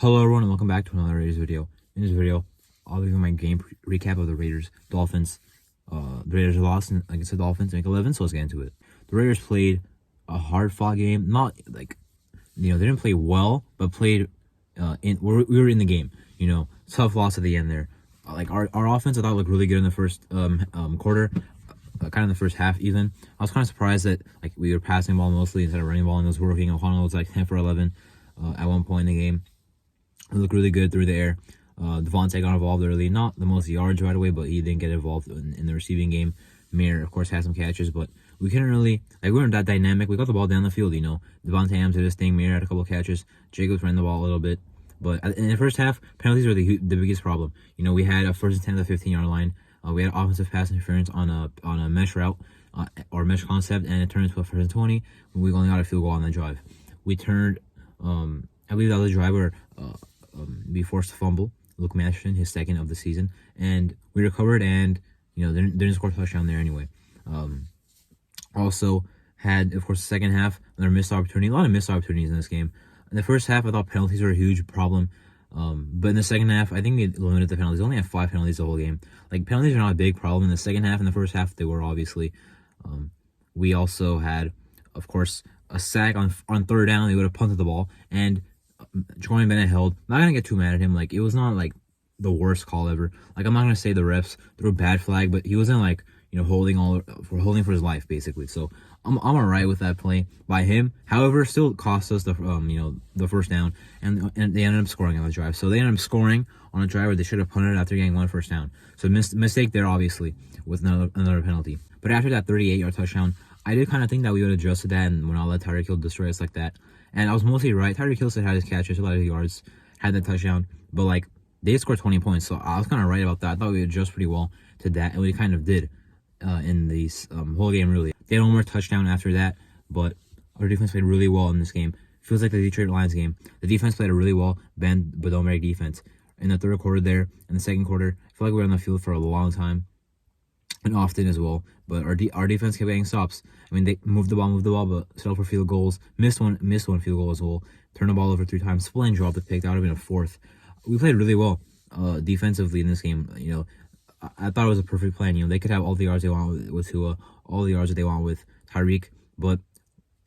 Hello everyone and welcome back to another Raiders video. In this video, I'll give you my game recap of the Raiders Dolphins. The Raiders lost against the Dolphins in Week 11, so let's get into it. The Raiders played a hard-fought game. Not like they didn't play well, but played we were in the game. Tough loss at the end there. Like our offense, I thought looked really good in the first quarter. Kind of the first half even. I was kind of surprised that we were passing the ball mostly instead of running the ball, and it was working. O'Connell was like 10 for 11 at one point in the game. It looked really good through the air. Devontae got involved early. Not the most yards right away, but he didn't get involved in the receiving game. Mayer, of course, had some catches, but we couldn't really, we weren't that dynamic. We got the ball down the field, Devontae Adams did his thing. Mayer had a couple of catches. Jacobs ran the ball a little bit. But in the first half, penalties were the biggest problem. We had a first and 10 at the 15-yard line. We had offensive pass interference on a mesh route or mesh concept, and it turned into a first and 20. We only got a field goal on that drive. We turned, I believe that was a drive where we forced a fumble. Luke Masterson, his second of the season, and we recovered, and they didn't score a touchdown there anyway. Also had, of course, the second half, another missed opportunity. A lot of missed opportunities in this game. In the first half, I thought penalties were a huge problem. But in the second half, I think we limited the penalties. We only had 5 penalties the whole game. Penalties are not a big problem in the second half. In the first half, they were obviously. We also had, of course, a sack on third down. They would have punted the ball, and Jordan Bennett held. Not gonna get too mad at him. It was not the worst call ever. I'm not gonna say the refs threw a bad flag, but he wasn't holding for his life basically. So I'm alright with that play by him. However, still cost us the first down, and they ended up scoring on the drive. So they ended up scoring on a drive where they should have punted after getting one first down. So mistake there obviously with another penalty. But after that 38-yard touchdown, I did kind of think that we would have adjusted that and would not let Tyreek Hill destroy us like that. And I was mostly right. Tyreek Hill still had his catches, a lot of yards, had that touchdown, but they scored 20 points, so I was kind of right about that. I thought we would adjust pretty well to that, and we kind of did in this whole game, really. They had one more touchdown after that, but our defense played really well in this game. Feels like the Detroit Lions game. The defense played a really well, bend but don't break defense. In the third quarter there, in the second quarter, I feel like we were on the field for a long time, and often as well, but our defense kept getting stops. They moved the ball, but settled for field goals. Missed one field goal as well. Turned the ball over 3 times. Split and dropped the pick. That would have been a fourth. We played really well defensively in this game. I thought it was a perfect plan. They could have all the yards they want with Tua, all the yards that they want with Tyreek, but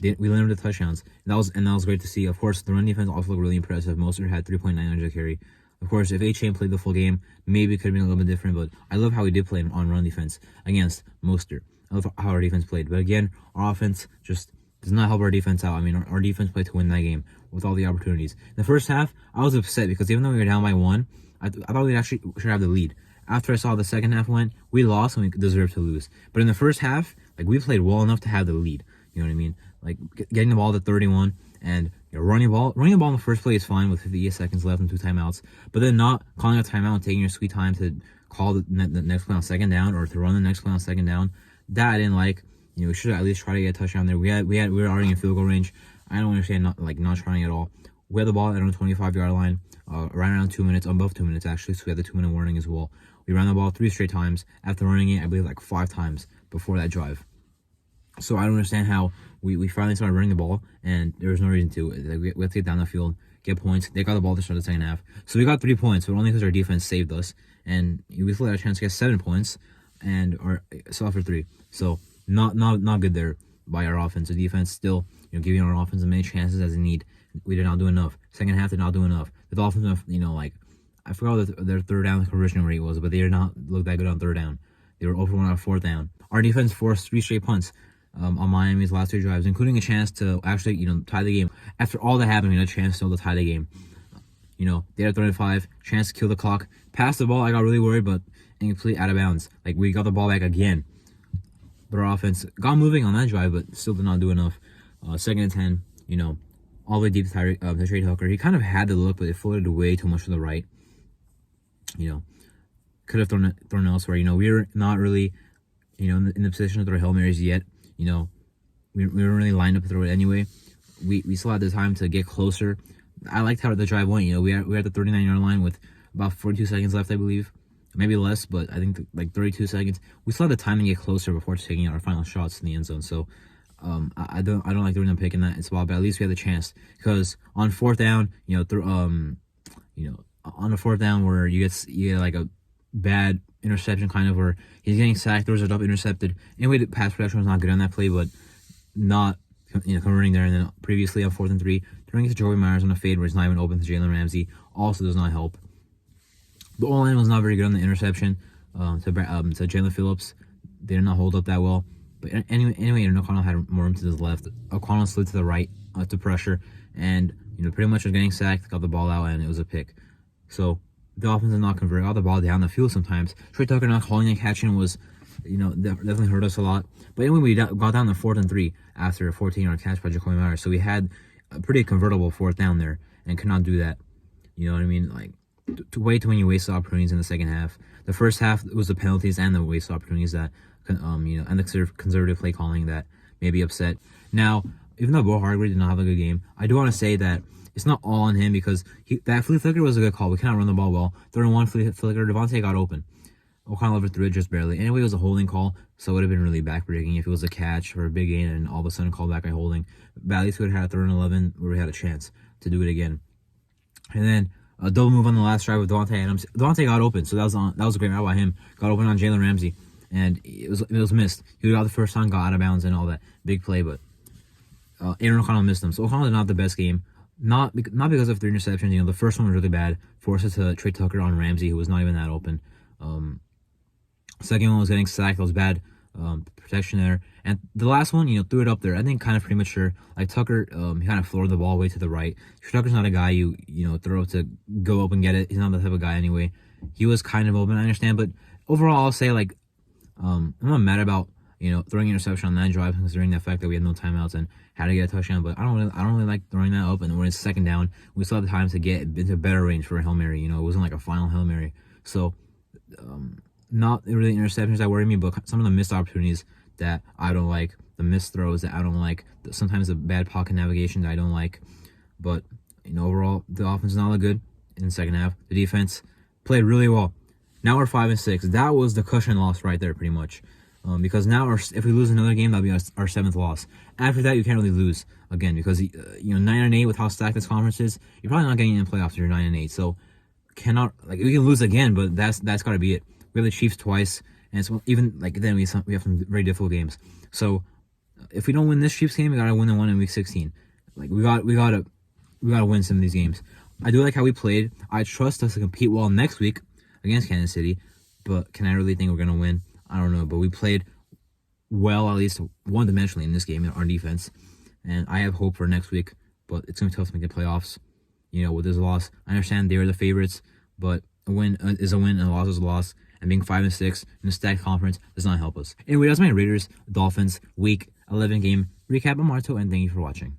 we limited the touchdowns. And that was great to see. Of course, the run defense also looked really impressive. Mostert had 3.9 yards a carry. Of course, if A-Chain played the full game, maybe it could have been a little bit different, but I love how we did play on run defense against Mostert. I love how our defense played. But again, our offense just does not help our defense out. Our defense played to win that game with all the opportunities. In the first half, I was upset because even though we were down by 1, I thought we actually should have the lead. After I saw the second half went, we lost and we deserved to lose. But in the first half, we played well enough to have the lead. You know what I mean? Getting the ball to 31 and running the ball in the first play is fine with 58 seconds left and 2 timeouts. But then not calling a timeout and taking your sweet time to call the next play on second down or to run the next play on second down, that I didn't like. We should at least try to get a touchdown there. We were already in field goal range. I don't understand not trying at all. We had the ball at on the 25-yard line, right around 2 minutes, above 2 minutes actually. So we had the 2-minute warning as well. We ran the ball 3 straight times after running it, I believe 5 times before that drive. So I don't understand how we finally started running the ball, and there was no reason to. We had to get down the field, get points. They got the ball to start the second half. So we got 3 points, but only because our defense saved us. And we still had a chance to get 7 points, and still for 3. So not good there by our offense. The defense still, giving our offense as many chances as they need. We did not do enough. Second half did not do enough. The Dolphins, I forgot what their third down conversion rate was, but they did not look that good on third down. They were over 1 on fourth down. Our defense forced 3 straight punts on Miami's last 2 drives, including a chance to actually, tie the game. After all that happened, we had a chance still to tie the game. They had 35, chance to kill the clock. Passed the ball, I got really worried, but incomplete, out of bounds. We got the ball back again. But our offense got moving on that drive, but still did not do enough. Second and 10, all the way deep to Trey Tucker. He kind of had the look, but it floated way too much to the right. Could have thrown elsewhere. We were not really, in the position to throw Hail Marys yet. We weren't really lined up to throw it anyway. We still had the time to get closer. I liked how the drive went. We were at the 39-yard line with about 42 seconds left, I believe. Maybe less, but I think 32 seconds. We still had the time to get closer before taking our final shots in the end zone. So I don't like throwing them pick in that spot, but at least we had the chance. Because on fourth down, on the fourth down where you get like a bad interception kind of where he's getting sacked, throws it up, intercepted. Anyway, the pass protection was not good on that play, but not converting there. And then previously on 4th and 3, throwing it to Joey Myers on a fade where he's not even open to Jalen Ramsey also does not help. The O-line was not very good on the interception to Jalen Phillips. They did not hold up that well. But anyway, O'Connell had more room to his left. O'Connell slid to the right to pressure, and pretty much was getting sacked, got the ball out, and it was a pick. So the offense did not convert, got the ball down the field sometimes. Trey Tucker not calling and catching was, definitely hurt us a lot. But anyway, we got down to 4th and 3 after a 14-yard catch by Jacoby Myers. So we had a pretty convertible fourth down there and could not do that. You know what I mean? Like, way too many wasted opportunities in the second half. The first half was the penalties and the wasted opportunities that, and the conservative play calling that maybe upset. Now, even though Bo Hargrave did not have a good game, I do want to say that it's not all on him because that flea flicker was a good call. We cannot run the ball well. 3-1 flea flicker, Devontae got open. O'Connell overthrew it just barely. Anyway, it was a holding call, so it would have been really backbreaking if it was a catch or a big gain and all of a sudden called back by holding. But at least we would have had a 3rd and 11 where we had a chance to do it again. And then a double move on the last drive with Devontae Adams. Devontae got open, so that was a great route by him. Got open on Jalen Ramsey, and it was missed. He got the first time, got out of bounds and all that big play, but Aaron O'Connell missed them. So O'Connell did not the best game. Not because of 3 interceptions. The first one was really bad. Forced it to Trey Tucker on Ramsey, who was not even that open. Second one was getting sacked. That was bad protection there. And the last one, threw it up there. I think kind of premature. Like Tucker, he kind of floored the ball way to the right. Tucker's not a guy you throw to go up and get it. He's not the type of guy anyway. He was kind of open, I understand. But overall, I'll say like I'm not mad about throwing an interception on that drive considering the fact that we had no timeouts and had to get a touchdown. But I don't really like throwing that up. And when it's second down, we still have the time to get into better range for a Hail Mary. It wasn't like a final Hail Mary. So not really interceptions that worry me, but some of the missed opportunities that I don't like, the missed throws that I don't like, sometimes the bad pocket navigation that I don't like. But overall, the offense is not that good in the second half. The defense played really well. Now we're 5 and 6. That was the cushion loss right there, pretty much. Because now if we lose another game, that'll be our 7th loss. After that, you can't really lose again because 9 and 8 with how stacked this conference is, you're probably not getting in the playoffs if you're 9 and 8. So we can lose again, but that's got to be it. We have the Chiefs twice, and so even then we have some very difficult games. So if we don't win this Chiefs game, we gotta win the one in Week 16. Like we gotta win some of these games. I do like how we played. I trust us to compete well next week against Kansas City, but can I really think we're gonna win? I don't know. But we played well, at least one-dimensionally in this game in our defense, and I have hope for next week. But it's gonna be tough to make the playoffs. With this loss, I understand they are the favorites, but a win is a win and a loss is a loss. And being 5 and 6 in a stacked conference does not help us. Anyway, that's my Raiders Dolphins Week 11 game recap. I'm Marto, and thank you for watching.